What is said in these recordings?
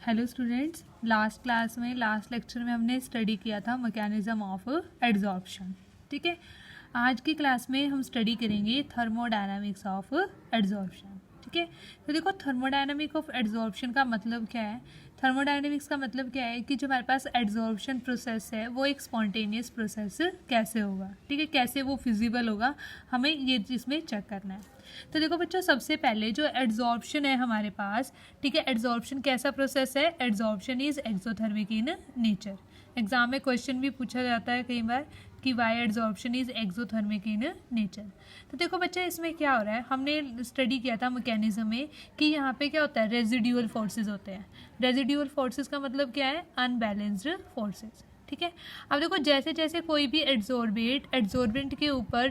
Hello students, last lecture में हमने study किया था मैकेनिज्म ऑफ एड्जॉर्प्शन। ठीक है, आज की क्लास में हम स्टडी करेंगे थर्मोडायनामिक्स ऑफ एड्जॉर्प्शन। ठीक है, तो देखो थर्मोडायनामिक ऑफ एड्जॉर्प्शन का मतलब क्या है। थर्मोडायनामिक्स का मतलब क्या है कि जो हमारे पास एड्जॉर्प्शन प्रोसेस है वो एक स्पॉन्टेनियस प्रोसेस कैसे होगा। ठीक है, कैसे वो फिजिबल होगा, हमें ये चीज़ में चेक करना है। तो देखो बच्चों, सबसे पहले जो एड्जॉर्प्शन है हमारे पास, ठीक है, एड्जॉर्प्शन कैसा प्रोसेस है। Adsorption is exothermic in nature. Exam में क्वेश्चन भी पूछा जाता है कई बार कि why adsorption is exothermic in nature. तो देखो बच्चे, इसमें क्या हो रहा है, हमने स्टडी किया था मैकेनिज्म में कि यहाँ पे क्या होता है, रेजिड्यूअल फोर्सेज होते हैं। रेजिड्यूअल फोर्सेज का मतलब क्या है, अनबैलेंस्ड फोर्सेज। ठीक है, अब देखो जैसे जैसे कोई भी एड्जॉर्बेंट के ऊपर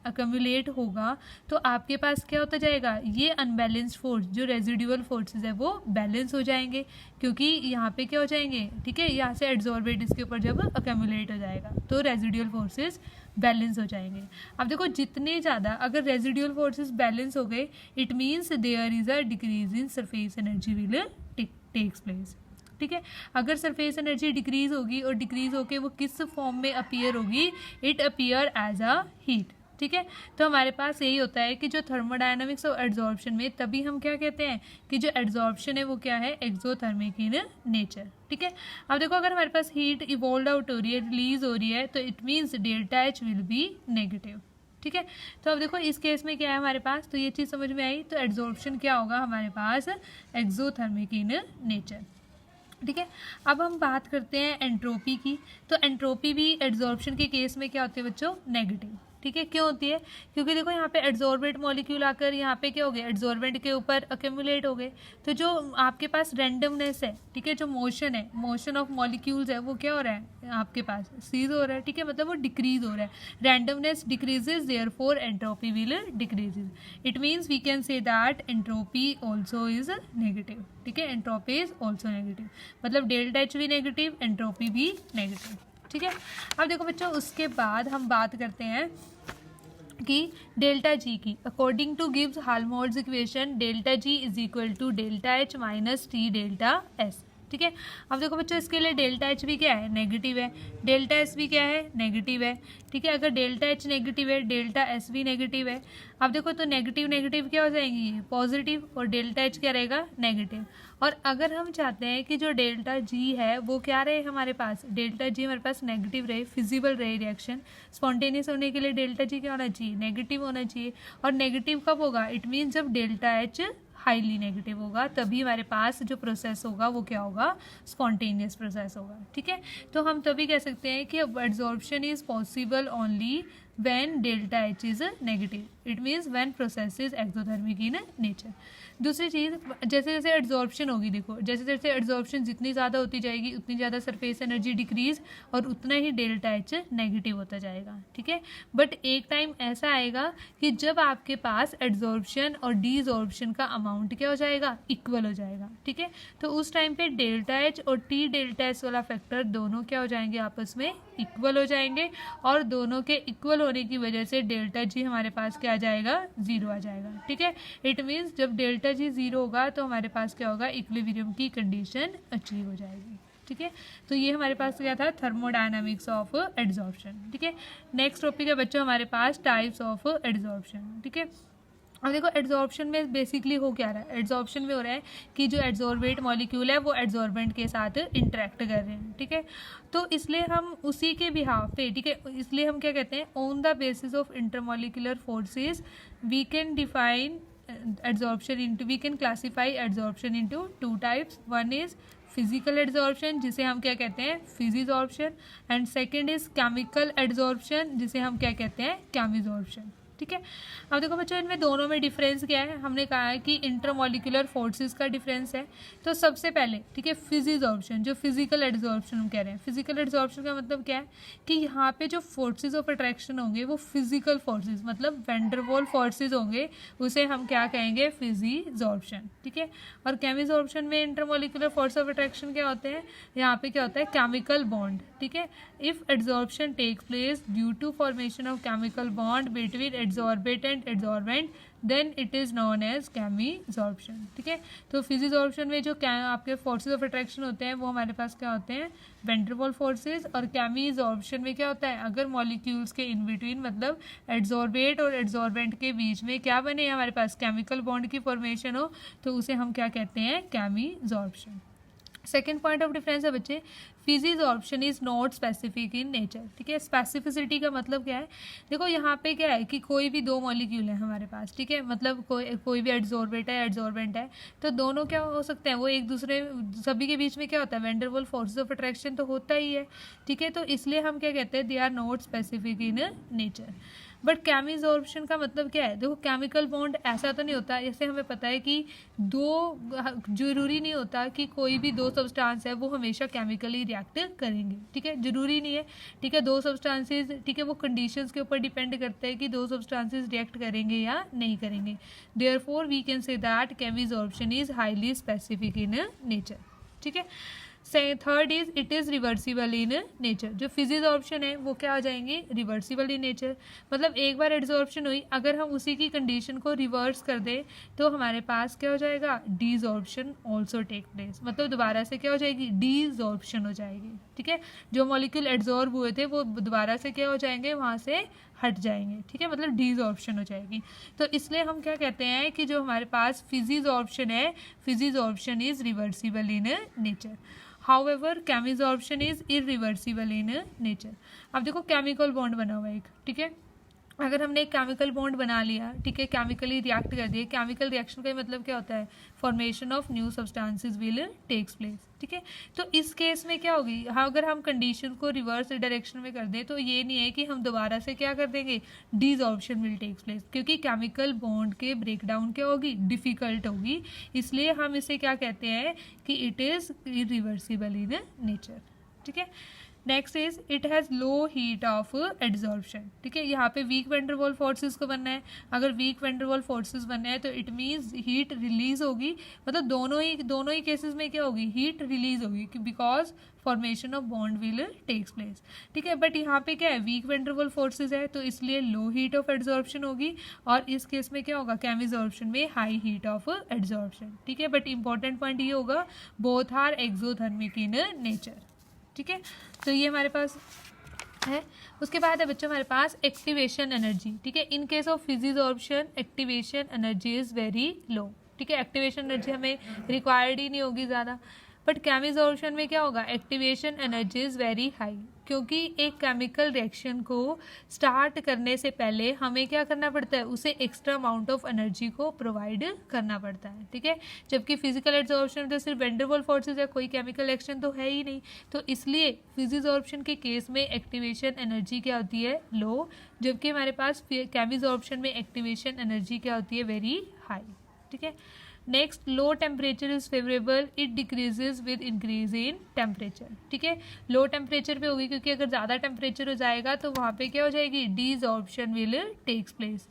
अक्यूमुलेट होगा तो आपके पास क्या होता जाएगा, ये अनबैलेंस्ड फोर्स जो रेजिडुअल फोर्सेस है वो बैलेंस हो जाएंगे, क्योंकि यहाँ पे क्या हो जाएंगे, ठीक है, यहाँ से एड्जॉर्बेंट इसके ऊपर जब अक्यूमुलेट हो जाएगा तो रेजिडुअल फोर्सेस बैलेंस हो जाएंगे। अब देखो जितने ज़्यादा अगर रेजिडुअल फोर्सेस बैलेंस हो गए, it means there is a decrease in surface energy will takes place. ठीक है, अगर सरफेस एनर्जी डिक्रीज होगी और डिक्रीज होके वो किस फॉर्म में अपीयर होगी, it appear as a heat. ठीक है, तो हमारे पास यही होता है कि जो थर्मोडायनामिक्स और एड्जॉर्प्शन में तभी हम क्या कहते हैं कि जो एड्जॉर्प्शन है वो क्या है, एक्सोथर्मिक इन नेचर। ठीक है, अब देखो अगर हमारे पास हीट इवॉल्व आउट हो रही है, रिलीज हो रही है, तो it means delta H will be negative. ठीक है, तो अब देखो इस केस में क्या है हमारे पास, तो ये चीज़ समझ में आई। तो एड्जॉर्प्शन क्या होगा हमारे पास, एक्सोथर्मिक इन नेचर। ठीक है, अब हम बात करते हैं एंट्रोपी की। तो एंट्रोपी भी एड्जॉर्प्शन के केस में क्या होती है बच्चों, नेगेटिव। ठीक है, क्यों होती है, क्योंकि देखो यहाँ पे एड्जॉर्बेंट मॉलिक्यूल आकर यहाँ पे क्या हो गया, एड्जॉर्बेंट के ऊपर अक्यूमुलेट हो गए। तो जो आपके पास रैंडमनेस है, ठीक है, जो मोशन है, मोशन ऑफ मॉलिक्यूल्स है, वो क्या हो रहा है आपके पास, सीज हो रहा है। ठीक है, मतलब वो डिक्रीज हो रहा है, randomness decreases, therefore entropy will decreases. It means we can say that entropy also is negative. ठीक है, एंट्रोपी इज ऑल्सो नेगेटिव, मतलब डेल्टा एच भी नेगेटिव, एंट्रोपी भी नेगेटिव। ठीक है, अब देखो बच्चों उसके बाद हम बात करते हैं कि डेल्टा जी की। According to Gibbs Helmholtz equation, delta G is equal to delta H minus T delta S. ठीक है, अब देखो बच्चों इसके लिए डेल्टा एच भी क्या है, नेगेटिव है, डेल्टा एस भी क्या है, नेगेटिव है। ठीक है, अगर डेल्टा एच नेगेटिव है, डेल्टा एस भी नेगेटिव है। अब देखो तो नेगेटिव नेगेटिव क्या हो जाएंगी, पॉजिटिव, और डेल्टा एच क्या रहेगा, नेगेटिव। और अगर हम चाहते हैं कि जो डेल्टा जी है वो क्या रहे हमारे पास, डेल्टा जी हमारे पास नेगेटिव रहे, फिजिबल रहे रिएक्शन, स्पॉन्टेनियस होने के लिए डेल्टा जी क्या होना चाहिए, नेगेटिव होना चाहिए। और नेगेटिव कब होगा, इट मीन्स जब डेल्टा एच हाईली नेगेटिव होगा, तभी हमारे पास जो प्रोसेस होगा वो क्या होगा, स्पॉन्टेनियस प्रोसेस होगा। ठीक है, तो हम तभी कह सकते हैं कि absorption is possible only when delta H is negative. It means when process is exothermic in nature. दूसरी चीज़, जैसे जैसे एड्जॉर्प्शन होगी, देखो जैसे जैसे एड्जॉर्प्शन जितनी ज़्यादा होती जाएगी उतनी ज़्यादा सरफेस एनर्जी डिक्रीज और उतना ही डेल्टा एच नेगेटिव होता जाएगा। ठीक है, बट एक टाइम ऐसा आएगा कि जब आपके पास एड्जॉर्प्शन और डीजॉर्प्शन का अमाउंट क्या हो जाएगा, इक्वल हो जाएगा। ठीक है, तो उस टाइम पे डेल्टा एच और टी डेल्टा एस वाला फैक्टर दोनों क्या हो जाएंगे, आपस में इक्वल हो जाएंगे, और दोनों के इक्वल होने की वजह से डेल्टा जी हमारे पास क्या आ जाएगा, जीरो आ जाएगा। ठीक है, इट मीन्स जब डेल्टा जी जीरो होगा तो हमारे पास क्या होगा, इक्विलिब्रियम की कंडीशन अचीव हो जाएगी। ठीक है, तो ये हमारे पास क्या था, थर्मोडायनामिक्स ऑफ एड्जॉर्प्शन। ठीक है, नेक्स्ट टॉपिक है बच्चों हमारे पास टाइप्स ऑफ एड्जॉर्प्शन। ठीक है, अब देखो एड्जॉर्प्शन में बेसिकली हो क्या रहा है, एड्जॉर्प्शन में हो रहा है कि जो एड्जॉर्बेट मॉलिक्यूल है वो एड्जॉर्बेंट के साथ इंटरेक्ट कर रहे हैं। ठीक है, तो इसलिए हम उसी के बिहाफ पे, ठीक है, इसलिए हम क्या कहते हैं, on the basis of intermolecular forces we can define adsorption into, we can classify adsorption into two types. One is physical adsorption जिसे हम क्या कहते हैं, physisorption, and second is chemical adsorption जिसे हम क्या कहते हैं, chemisorption। ठीक है, अब देखो बच्चों इनमें दोनों में डिफरेंस क्या है, हमने कहा है कि इंटरमॉलिक्यूलर फोर्सेस का डिफरेंस है। तो सबसे पहले ठीक है, फिजिसॉर्प्शन, जो फिजिकल एड्जॉर्प्शन हम कह रहे हैं, फिजिकल एड्जॉर्प्शन का मतलब क्या है कि यहाँ पे जो फोर्सेस ऑफ अट्रैक्शन होंगे वो फिजिकल फोर्सेस, मतलब वैंडरवॉल फोर्सेस होंगे, उसे हम क्या कहेंगे, फिजिसॉर्प्शन। ठीक है, और केमिसॉर्प्शन में इंटरमॉलिक्यूलर फोर्स ऑफ अट्रैक्शन क्या होते हैं, यहाँ पे क्या होता है, केमिकल बॉन्ड। ठीक है, if adsorption take place due to formation of chemical bond between adsorbent and adsorbent, then it is known as chemisorption. ठीक है, तो फिजिजॉर्प्शन में जो आपके फोर्सेज ऑफ अट्रैक्शन होते हैं वो हमारे पास क्या होते हैं, वैन डर वाल्स फोर्सेज। और कैमीजॉर्प्शन में क्या होता है, अगर मॉलिक्यूल्स के इन बिटवीन मतलब एड्सॉर्बेट और एड्सॉर्बेंट के बीच में क्या बने, हमारे पास केमिकल बॉन्ड की फॉर्मेशन हो, तो उसे हम क्या कहते हैं, कैमीजॉर्प्शन। सेकेंड पॉइंट ऑफ डिफरेंस है बच्चे, फिजिजॉर्प्शन is not specific in nature. ठीक है, स्पेसिफिसिटी का मतलब क्या है, देखो यहाँ पे क्या है कि कोई भी दो मॉलिक्यूल है हमारे पास, ठीक है, मतलब कोई भी एड्सॉर्बेट है, एड्सॉर्बेंट है, तो दोनों क्या हो सकते हैं, वो एक दूसरे सभी के बीच में क्या होता है, van der Waals forces of attraction तो होता ही है। ठीक है, तो इसलिए हम क्या कहते हैं, they are not specific in nature. But chemisorption का मतलब क्या है, देखो केमिकल बॉन्ड ऐसा तो नहीं होता, जैसे हमें पता है कि जरूरी नहीं होता कि कोई भी दो सब्सटेंस है वो हमेशा केमिकली रिएक्ट करेंगे। ठीक है, जरूरी नहीं है। ठीक है, दो सब्सटेंसेस, ठीक है, वो कंडीशंस के ऊपर डिपेंड करता है कि दो सब्सटेंसेस रिएक्ट करेंगे या नहीं करेंगे। Therefore we can say that chemisorption is highly specific in nature. ठीक है, third is it is reversible in nature. जो फिजिजॉर्प्शन है वो क्या आ जाएंगे, रिवर्सिबल इन नेचर। मतलब एक बार एड्सॉर्प्शन हुई, अगर हम उसी की कंडीशन को रिवर्स कर दें तो हमारे पास क्या हो जाएगा, डीजॉर्प्शन ऑल्सो टेक प्लेस। मतलब दोबारा से क्या हो जाएगी, डीजॉर्प्शन हो जाएगी। ठीक है, जो मॉलिक्यूल एड्सॉर्ब हुए थे वो दोबारा से क्या हो जाएंगे, वहाँ से हट जाएंगे। ठीक है, मतलब डीजॉर्प्शन हो जाएगी। तो इसलिए हम क्या कहते हैं कि जो हमारे पास फिजिजॉर्प्शन है, physisorption is reversible in nature. However chemisorption is irreversible in nature. अब देखो केमिकल बॉन्ड बना हुआ है एक, ठीक है, अगर हमने एक केमिकल बॉन्ड बना लिया, ठीक है, केमिकली रिएक्ट कर दिए, केमिकल रिएक्शन का मतलब क्या होता है, formation of new substances will takes place. ठीक है, तो इस केस में क्या होगी, हाँ, अगर हम कंडीशन को रिवर्स डायरेक्शन में कर दें तो ये नहीं है कि हम दोबारा से क्या कर देंगे, डीजॉर्प्शन विल टेक्स प्लेस, क्योंकि केमिकल बॉन्ड के ब्रेकडाउन क्या होगी, डिफिकल्ट होगी। इसलिए हम इसे क्या कहते हैं कि it is irreversible in nature. ठीक है, next is it has low heat of adsorption. ठीक है, यहाँ पे weak van der Waals forces को बनना है, अगर weak van der Waals forces बनना है तो इट मीन्स हीट रिलीज होगी। मतलब दोनों ही केसेस में क्या होगी, हीट रिलीज होगी, because formation of bond will takes place. ठीक है, बट यहाँ पे क्या है, weak van der Waals forces है, तो इसलिए लो हीट ऑफ एड्सॉर्प्शन होगी, और इस केस में क्या होगा, कैमीजॉर्प्शन में हाई हीट ऑफ एड्सॉर्प्शन। ठीक है, बट इंपॉर्टेंट पॉइंट ये होगा, both are exothermic in nature. ठीक है, तो ये हमारे पास है। उसके बाद है बच्चों हमारे पास एक्टिवेशन एनर्जी। ठीक है, इन case of फिजिजॉर्प्शन activation energy is very low. ठीक है, एक्टिवेशन एनर्जी हमें रिक्वायर्ड ही नहीं होगी ज़्यादा। बट कैमीजॉर्प्शन में क्या होगा, activation energy is very high, क्योंकि एक केमिकल रिएक्शन को स्टार्ट करने से पहले हमें क्या करना पड़ता है, उसे एक्स्ट्रा अमाउंट ऑफ एनर्जी को प्रोवाइड करना पड़ता है। ठीक है, जबकि फिजिकल एड्सॉर्प्शन में तो सिर्फ वैन डर वाल्स फोर्सेस है, कोई केमिकल रिएक्शन तो है ही नहीं, तो इसलिए फिजिजॉर्प्शन के केस में एक्टिवेशन एनर्जी क्या होती है, लो, जबकि हमारे पास कैमीजॉर्प्शन में एक्टिवेशन एनर्जी क्या होती है, वेरी हाई। ठीक है, next, low temperature is favourable, it decreases with increase in temperature. ठीक है, लो टेम्परेचर पे होगी, क्योंकि अगर ज़्यादा टेम्परेचर हो जाएगा तो वहाँ पे क्या हो जाएगी, डीजॉर्प्शन विल टेक्स प्लेस।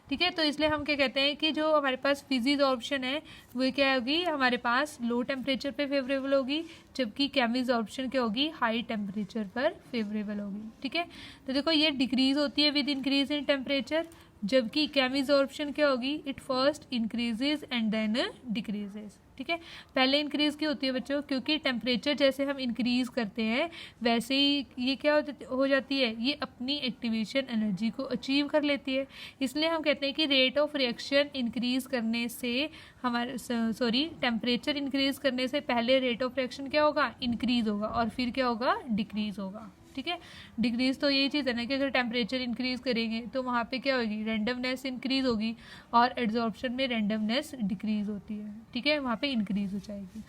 ठीक है, तो इसलिए हम क्या कहते हैं कि जो हमारे पास फिजिजॉर्प्शन है वो क्या होगी, हमारे पास लो टेम्परेचर पे फेवरेबल होगी, जबकि कैमीजॉर्प्शन क्या होगी, हाई टेम्परेचर पर फेवरेबल होगी। ठीक है, तो देखो ये डिक्रीज होती है विद इंक्रीज इन टेम्परेचर, जबकि कैमीजॉर्प्शन क्या होगी, it first increases and then decreases. ठीक है, पहले इंक्रीज की होती है बच्चों, क्योंकि टेम्परेचर जैसे हम इंक्रीज करते हैं वैसे ही ये क्या हो जाती है, ये अपनी एक्टिवेशन एनर्जी को अचीव कर लेती है। इसलिए हम कहते हैं कि रेट ऑफ रिएक्शन इंक्रीज करने से टेम्परेचर इंक्रीज करने से पहले रेट ऑफ रिएक्शन क्या होगा, इंक्रीज होगा, और फिर क्या होगा, डिक्रीज होगा। ठीक है, डिक्रीज तो यही चीज़ है ना कि अगर टेम्परेचर इंक्रीज करेंगे तो वहाँ पे क्या होगी, रैंडमनेस इंक्रीज होगी, और एड्सॉर्प्शन में रैंडमनेस डिक्रीज होती है। ठीक है, वहाँ पे इंक्रीज हो जाएगी।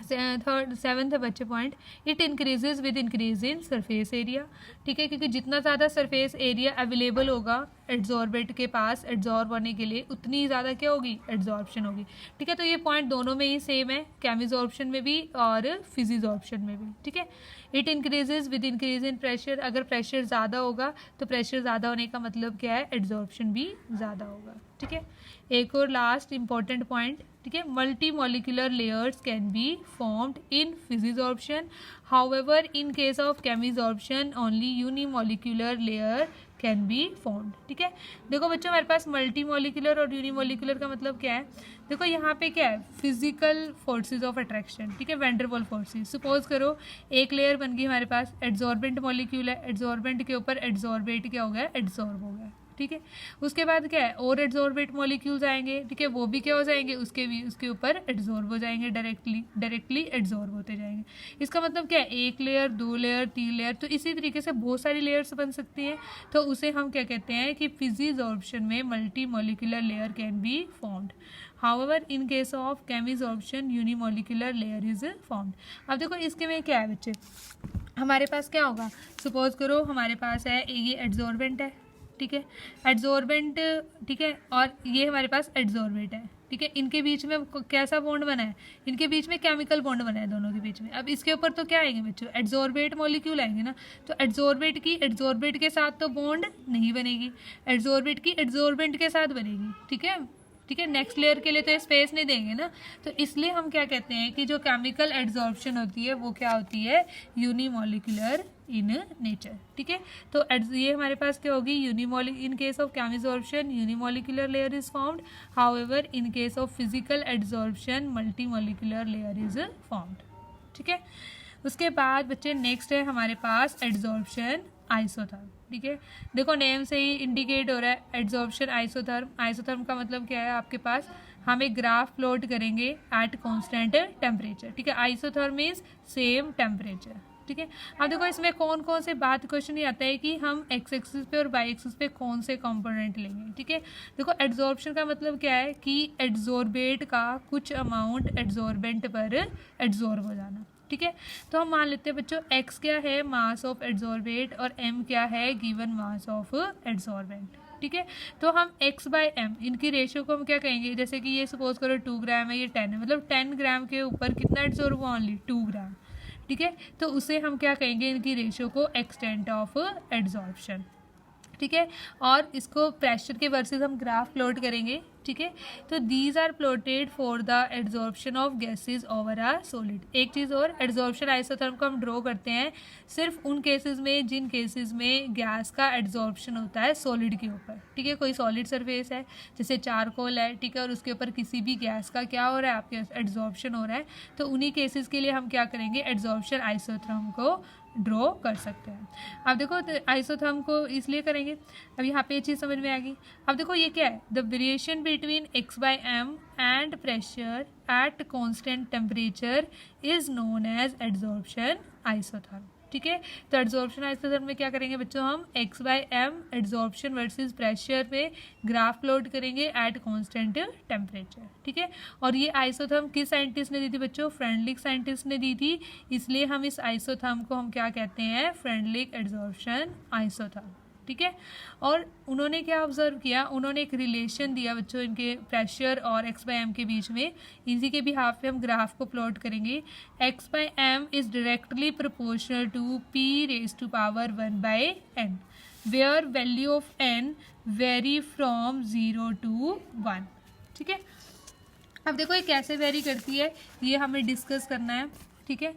सेवन्थ है बच्चे point, it increases with increase in surface area. ठीक है, क्योंकि जितना ज़्यादा सरफेस एरिया अवेलेबल होगा एड्सॉर्बेट के पास एड्सॉर्ब होने के लिए, उतनी ज़्यादा क्या होगी, एड्सॉर्प्शन होगी। ठीक है, तो ये पॉइंट दोनों में ही सेम है, कैमीजॉर्प्शन में भी और फिजिजॉर्प्शन में भी। ठीक है, it increases with increase in pressure, अगर प्रेशर ज़्यादा होगा तो प्रेशर ज़्यादा होने का मतलब क्या है, एड्सॉर्प्शन भी ज़्यादा होगा। ठीक है, एक और लास्ट इंपॉर्टेंट पॉइंट, ठीक है, multimolecular layers can be formed in physisorption, however in case of chemisorption only unimolecular layer can be found. ठीक है, देखो बच्चों हमारे पास मल्टी मॉलिक्यूलर और यूनिमॉलिक्यूलर का मतलब क्या है। देखो यहाँ पे क्या है, फिजिकल फोर्सेस ऑफ अट्रैक्शन। ठीक है, वैंडरवॉल फोर्सेस। सपोज करो एक लेयर बन गई हमारे पास, एड्जॉर्बेंट मॉलिक्यूल है, एड्जॉर्बेंट के ऊपर एड्जॉर्बेट क्या हो गया, एड्जॉर्ब हो गया। ठीक है, उसके बाद क्या है, और एड्जॉर्बेट मॉलिक्यूल्स आएंगे। ठीक है, वो भी क्या हो जाएंगे, उसके ऊपर एड्जॉर्ब हो जाएंगे, डायरेक्टली एड्जॉर्ब होते जाएंगे। इसका मतलब क्या है, एक लेयर, 2 लेयर, 3 लेयर, तो इसी तरीके से बहुत सारी लेयर्स बन सकती हैं। तो उसे हम क्या कहते हैं कि फिजिजॉर्प्शन में multimolecular layer can be found. However in case of chemisorption unimolecular layer is found. अब देखो इसके में क्या है बच्चे, हमारे पास क्या होगा, सपोज करो हमारे पास है ये एड्जॉर्बेंट है। ठीक है, एड्जॉर्बेंट। ठीक है, और ये हमारे पास एड्जॉर्बेट है। ठीक है, इनके बीच में कैसा बॉन्ड बना है, इनके बीच में केमिकल बॉन्ड बना है दोनों के बीच में। अब इसके ऊपर तो क्या आएंगे बच्चों, एड्जॉर्बेट मॉलिक्यूल आएंगे ना। तो एड्जॉर्बेट के साथ तो बॉन्ड नहीं बनेगी, एड्जॉर्बेट की एड्जॉर्बेंट के साथ बनेगी। ठीक है, ठीक है, नेक्स्ट लेयर के लिए तो स्पेस नहीं देंगे ना। तो इसलिए हम क्या कहते हैं कि जो केमिकल एड्जॉर्प्शन होती है वो क्या होती है, यूनिमॉलिक्यूलर इन नेचर। ठीक है, तो ये हमारे पास क्या होगी, in case of chemisorption unimolecular layer is found. However in case of physical adsorption multimolecular layer is found. ठीक है, उसके बाद बच्चे नेक्स्ट है हमारे पास एड्जॉर्प्शन आइसोथर्म। ठीक है, देखो नेम से ही इंडिकेट हो रहा है एड्जॉर्प्शन आइसोथर्म। आइसोथर्म का मतलब क्या है, आपके पास हम एक ग्राफ प्लॉट करेंगे एट कांस्टेंट टेम्परेचर। ठीक है, आइसोथर्म मीन्स सेम टेम्परेचर। ठीक है, अब देखो इसमें कौन कौन से बात क्वेश्चन ये आता है कि हम एक्स एक्सिस पे और वाई एक्सिस पे कौन से कंपोनेंट लेंगे। ठीक है, देखो एड्जॉर्प्शन का मतलब क्या है कि एड्जॉर्बेट का कुछ अमाउंट एड्जॉर्बेंट पर एड्जॉर्ब हो जाना। ठीक है, तो हम मान लेते हैं बच्चों x क्या है, मास ऑफ एड्जॉर्बेट, और m क्या है, गिवन मास ऑफ एड्जॉर्बेंट। ठीक है, तो हम x/m इनकी रेशियो को हम क्या कहेंगे, जैसे कि ये सपोज करो 2 ग्राम है, ये 10 है, मतलब 10 ग्राम के ऊपर कितना एड्जॉर्ब हुआ, ओनली 2 ग्राम। ठीक है, तो उसे हम क्या कहेंगे, इनकी रेशियो को एक्सटेंट ऑफ एड्जॉर्प्शन। ठीक है, और इसको प्रेशर के वर्सेस हम ग्राफ प्लॉट करेंगे। ठीक है, तो these are plotted for the adsorption of gases over a solid. एक चीज़ और, एड्जॉर्प्शन आइसोथर्म को हम ड्रॉ करते हैं सिर्फ उन केसेस में जिन केसेस में गैस का एड्जॉर्प्शन होता है सॉलिड के ऊपर। ठीक है, कोई सॉलिड सरफेस है जैसे चारकोल है, ठीक है, और उसके ऊपर किसी भी गैस का क्या हो रहा है, आपके एड्जॉर्प्शन हो रहा है, तो उन्हीं केसेस के लिए हम क्या करेंगे, एड्जॉर्प्शन आइसोथर्म को ड्रॉ कर सकते हैं। अब देखो आइसोथर्म को इसलिए करेंगे, अब यहाँ पे ये चीज़ समझ में आ गई। अब देखो ये क्या है, the variation between x/m and pressure at constant temperature is known as adsorption isotherm. ठीक है, तो एड्जॉर्प्शन आइसोथर्म में क्या करेंगे बच्चों, हम x/m एड्जॉर्प्शन वर्सेस प्रेशर पे ग्राफ प्लॉट करेंगे एट कांस्टेंट टेम्परेचर। ठीक है, और ये आइसोथर्म किस साइंटिस्ट ने दी थी बच्चों, फ्रेंडलिक साइंटिस्ट ने दी थी, इसलिए हम इस आइसोथर्म को हम क्या कहते हैं, फ्रेंडलिक एड्जॉर्प्शन आइसोथर्म। ठीक है, और उन्होंने क्या ऑब्जर्व किया, उन्होंने एक रिलेशन दिया बच्चों इनके प्रेशर और x/m के बीच में। इसी के भी हाफ पे हम ग्राफ को प्लॉट करेंगे। x/m is directly proportional to p⁻1/n where value of n vary from 0 to 1। ठीक है, अब देखो ये कैसे वेरी करती है, ये हमें डिस्कस करना है। ठीक है,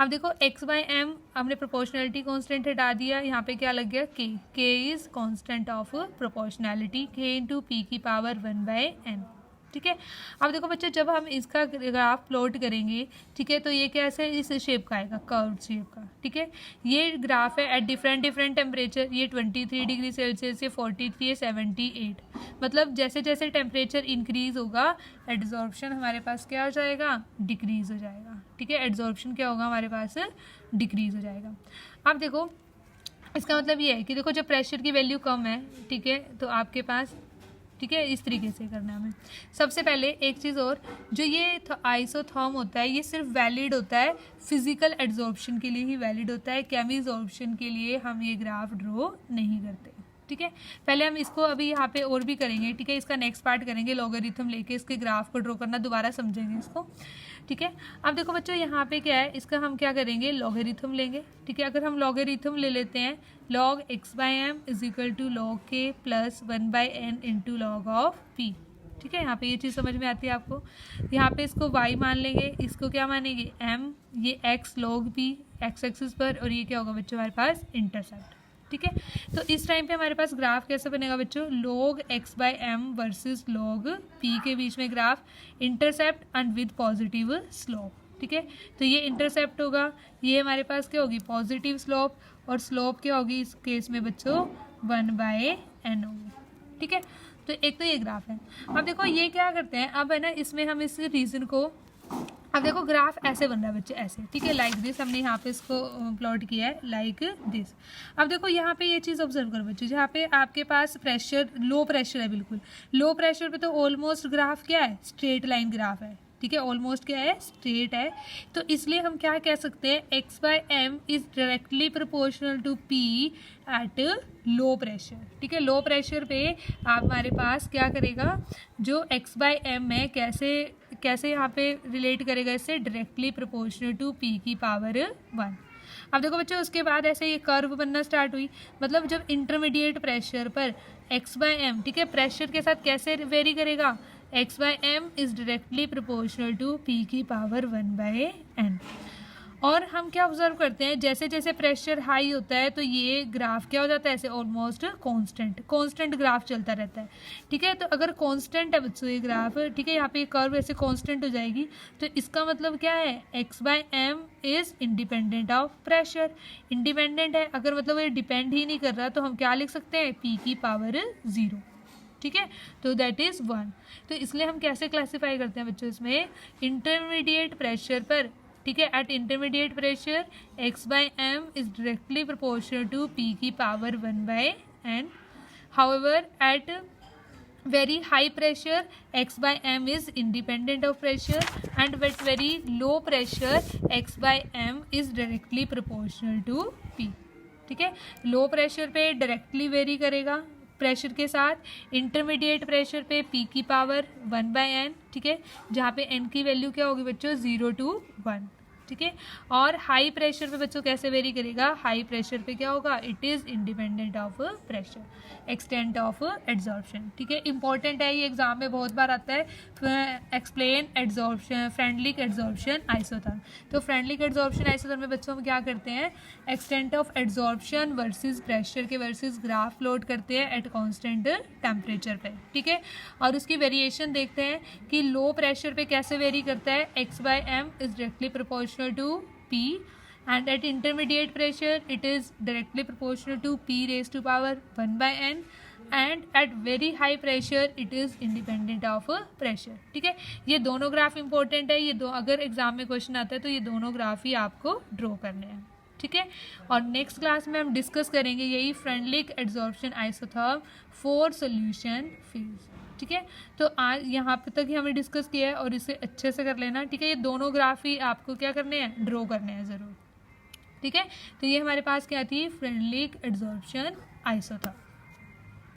अब देखो x/m हमने प्रोपोर्शनैलिटी कांस्टेंट हटा दिया, यहाँ पे क्या लग गया, k is constant of proportionality, k into p⁻1/n। ठीक है, अब देखो बच्चों जब हम इसका ग्राफ प्लॉट करेंगे, ठीक है, तो ये कैसे इस शेप का आएगा, कर्व शेप का। ठीक है, ये ग्राफ है एट डिफरेंट टेम्परेचर, ये 23 डिग्री सेल्सियस, ये 43 है, 78। मतलब जैसे जैसे टेम्परेचर इंक्रीज होगा एड्जॉर्प्शन हमारे पास क्या हो जाएगा, डिक्रीज हो जाएगा। ठीक है, एड्जॉर्प्शन क्या होगा हमारे पास, डिक्रीज हो जाएगा। अब देखो इसका मतलब ये है कि देखो जब प्रेशर की वैल्यू कम है, ठीक है, तो आपके पास, ठीक है, इस तरीके से करना है हमें। सबसे पहले एक चीज़ और, जो ये आइसोथर्म होता है ये सिर्फ वैलिड होता है फिजिकल एड्जॉर्प्शन के लिए ही वैलिड होता है, केमिजॉर्प्शन के लिए हम ये ग्राफ ड्रॉ नहीं करते। ठीक है, पहले हम इसको अभी यहाँ पे और भी करेंगे। ठीक है, इसका नेक्स्ट पार्ट करेंगे, लॉगरिथम लेके इसके ग्राफ को ड्रॉ करना, दोबारा समझेंगे इसको। ठीक है, अब देखो बच्चों यहाँ पे क्या है, इसका हम क्या करेंगे, लॉगरिथम लेंगे। ठीक है, अगर हम लॉगरिथम ले लेते हैं, log x/m is equal to log k plus 1/n into log of p। ठीक है, यहाँ पे ये चीज़ समझ में आती है आपको। यहाँ पे इसको y मान लेंगे, इसको क्या मानेंगे m, ये x log p x axis पर, और ये क्या होगा बच्चों हमारे पास इंटरसेप्ट। ठीक है। तो इस टाइम पे हमारे पास ग्राफ कैसे बनेगा बच्चों, log x/m versus log p के बीच में graph, intercept and with positive slope, ठीक है। तो ये इंटरसेप्ट होगा, ये हमारे पास क्या होगी पॉजिटिव स्लोप, और स्लोप क्या होगी इस केस में बच्चों 1/n होगी, ठीक है। तो एक तो ये ग्राफ है। अब देखो ये क्या करते हैं, अब है ना इसमें हम इस रीजन को, अब देखो ग्राफ ऐसे बन रहा है बच्चे, ऐसे, ठीक है, लाइक दिस, हमने यहाँ पे इसको प्लॉट किया है लाइक दिस। अब देखो यहाँ पे ये चीज़ ऑब्जर्व करो बच्चे, जहाँ पे आपके पास प्रेशर, लो प्रेशर है, बिल्कुल लो प्रेशर पे तो ऑलमोस्ट ग्राफ क्या है, स्ट्रेट लाइन ग्राफ है, ठीक है, ऑलमोस्ट क्या है, स्ट्रेट है। तो इसलिए हम क्या कह सकते हैं, x/m is directly proportional to p at low pressure, ठीक है। लो प्रेशर पे आप हमारे पास क्या करेगा, जो x/m है कैसे यहाँ पे रिलेट करेगा इससे, डायरेक्टली प्रोपोर्शनल टू p की पावर 1। अब देखो बच्चों उसके बाद ऐसे ये कर्व बनना स्टार्ट हुई, मतलब जब इंटरमीडिएट प्रेशर पर x/m, ठीक है, प्रेशर के साथ कैसे वेरी करेगा, x/m is directly proportional to p की पावर 1/n। और हम क्या ऑब्जर्व करते हैं, जैसे जैसे प्रेशर हाई होता है तो ये ग्राफ क्या हो जाता है, ऐसे ऑलमोस्ट कांस्टेंट ग्राफ चलता रहता है, ठीक है। तो अगर कांस्टेंट है बच्चों ये ग्राफ, ठीक है, यहाँ पे कर्व ऐसे कांस्टेंट हो जाएगी, तो इसका मतलब क्या है, x/m is independent of pressure, independent है, अगर मतलब ये डिपेंड ही नहीं कर रहा तो हम क्या लिख सकते हैं, p की पावर 0, ठीक है। तो दैट इज 1। तो इसलिए हम कैसे क्लासीफाई करते हैं बच्चों, इसमें इंटरमीडिएट प्रेशर पर, ठीक है, at intermediate pressure x/m is directly proportional to p की power 1/n। However at very high pressure x/m is independent of pressure, and at very low pressure x/m is directly proportional to p, ठीक है। Low pressure पे directly very करेगा pressure के साथ, intermediate pressure पे p की power 1/n, ठीक है, जहाँ पे n की वैल्यू क्या होगी बच्चों 0 to 1, ठीक है। और हाई प्रेशर पे बच्चों कैसे वेरी करेगा, हाई प्रेशर पे क्या होगा, it is independent of pressure, extent of adsorption, ठीक है। इंपॉर्टेंट है ये, एग्जाम में बहुत बार आता है, explain adsorption, Freundlich adsorption isotherm. तो फ्रेंडलिक एड्जॉर्प्शन आइसोथर्म में बच्चों हम क्या करते हैं, extent of adsorption versus pressure के वर्सेस ग्राफ प्लॉट करते हैं एट कॉन्स्टेंट टेम्परेचर पे, ठीक है। और उसकी वेरिएशन देखते हैं कि लो प्रेशर पे कैसे वेरी करता है, x/m is directly proportional to p, and at intermediate pressure it is directly proportional to p raised to power 1/n, and at very high pressure it is independent of pressure, ठीक है। ये दोनों graph important है, ये दो अगर exam में question आता है तो ये दोनों ग्राफ ही आपको ड्रॉ करने हैं, ठीक है। और नेक्स्ट क्लास में हम डिस्कस करेंगे यही Freundlich adsorption isotherm for solution phase, ठीक है। तो आज यहाँ पे तक ही हमने डिस्कस किया है और इसे अच्छे से कर लेना, ठीक है। ये दोनों ग्राफ ही आपको क्या करने हैं, ड्रॉ करने हैं ज़रूर, ठीक है। तो ये हमारे पास क्या थी, फ्रेंडलिक एड्जॉर्प्शन आइसोथर्म।